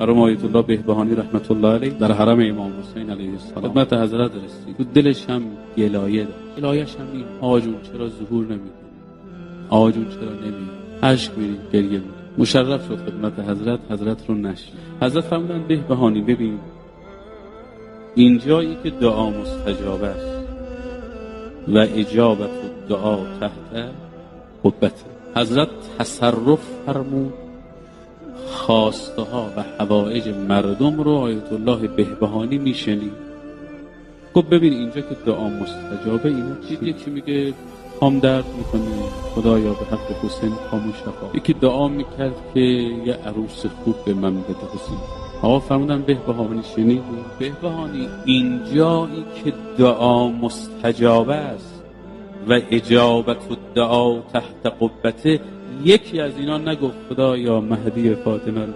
مرحوم آیت الله بهبهانی رحمت الله علیه در حرم امام حسین علیه السلام خدمت حضرت رسید. تو دلش هم گلایه داشت. گلایه‌ش هم این: آقا جون چرا ظهور نمی‌کنی؟ آقا جون چرا نمی‌ای؟ اشک می‌ریخت، گریه می‌کرد. مشرف شد خدمت حضرت رو نشید. حضرت فرمودن بهبهانی ببین، این جایی که دعا مستجاب است و اجابت دعا تحت قبته. حضرت تصرف فرمود خواسته ها و حوائج مردم رو آیت الله بهبهانی میشنید. گفت ببین اینجا که دعا مستجابه، اینا چیه؟ یکی میگه پام درد میکنه خدایا به حق حسین پامو شفا، یکی دعا میکرد که یه عروس خوب به من بده حسین. آقا فرمودن بهبهانی شنید؟ بهبهانی اینجایی که دعا مستجابه است و اجابت دعا تحت قبته، یکی از اینا نگفت خدایا مهدی فاطمه رو